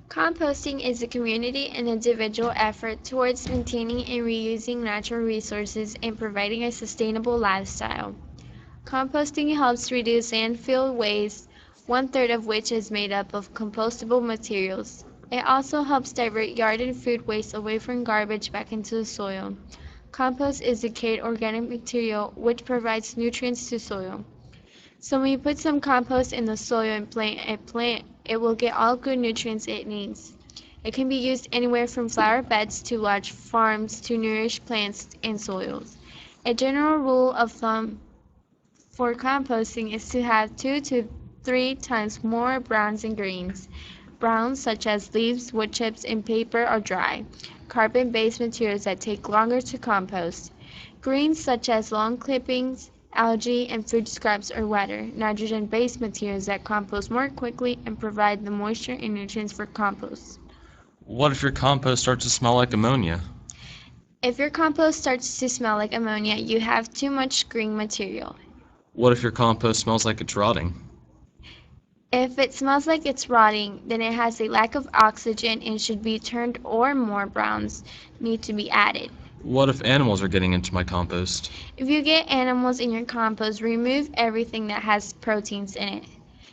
Composting is a community and individual effort towards maintaining and reusing natural resources and providing a sustainable lifestyle. Composting helps reduce landfill waste, one-third of which is made up of compostable materials. It also helps divert yard and food waste away from garbage back into the soil. Compost is decayed organic material which provides nutrients to soil. So when you put some compost in the soil and plant a plant, it will get all good nutrients it needs. It can be used anywhere from flower beds to large farms to nourish plants and soils. A general rule of thumb for composting is to have 2 to 3 times more browns and greens. Browns such as leaves, wood chips, and paper are dry, carbon-based materials that take longer to compost. Greens such as lawn clippings, algae, and food scraps are wetter, nitrogen-based materials that compost more quickly and provide the moisture and nutrients for compost. What if your compost starts to smell like ammonia? If your compost starts to smell like ammonia, you have too much green material. What if your compost smells like it's rotting? If it smells like it's rotting, then it has a lack of oxygen and should be turned or more browns need to be added. What if animals are getting into my compost? If you get animals in your compost, remove everything that has proteins in it.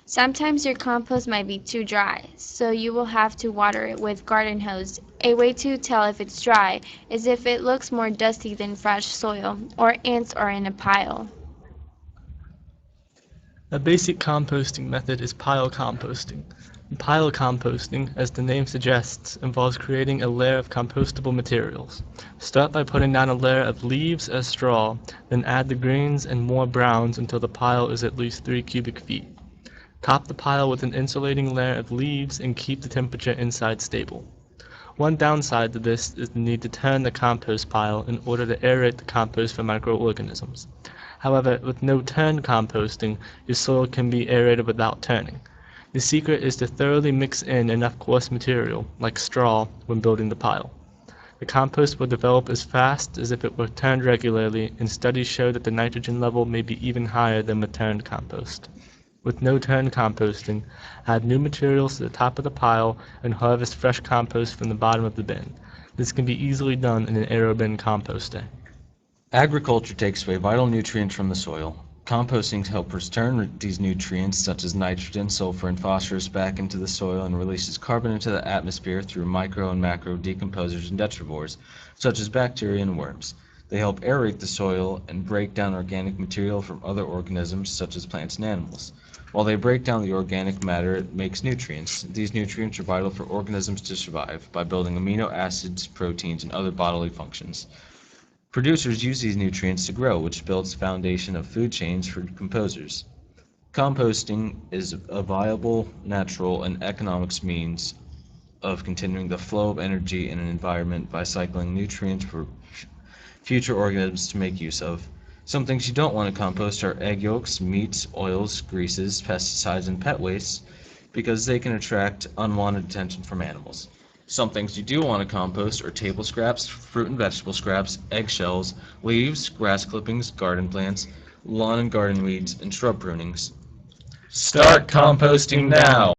Sometimes your compost might be too dry, so you will have to water it with garden hose. A way to tell if it's dry is if it looks more dusty than fresh soil, or ants are in a pile. A basic composting method is pile composting. Pile composting, as the name suggests, involves creating a layer of compostable materials. Start by putting down a layer of leaves as straw, then add the greens and more browns until the pile is at least 3 cubic feet. Top the pile with an insulating layer of leaves and keep the temperature inside stable. One downside to this is the need to turn the compost pile in order to aerate the compost for microorganisms. However, with no turn composting, your soil can be aerated without turning. The secret is to thoroughly mix in enough coarse material, like straw, when building the pile. The compost will develop as fast as if it were turned regularly, and studies show that the nitrogen level may be even higher than with turned compost. With no turn composting, add new materials to the top of the pile and harvest fresh compost from the bottom of the bin. This can be easily done in an aerobin composter. Agriculture takes away vital nutrients from the soil. Composting helps return these nutrients such as nitrogen, sulfur, and phosphorus back into the soil and releases carbon into the atmosphere through micro and macro decomposers and detrivores, such as bacteria and worms. They help aerate the soil and break down organic material from other organisms such as plants and animals. While they break down the organic matter, it makes nutrients. These nutrients are vital for organisms to survive by building amino acids, proteins, and other bodily functions. Producers use these nutrients to grow, which builds the foundation of food chains for composers. Composting is a viable, natural, and economics means of continuing the flow of energy in an environment by cycling nutrients for future organisms to make use of. Some things you don't want to compost are egg yolks, meats, oils, greases, pesticides, and pet wastes because they can attract unwanted attention from animals. Some things you do want to compost are table scraps, fruit and vegetable scraps, eggshells, leaves, grass clippings, garden plants, lawn and garden weeds, and shrub prunings. Start composting now!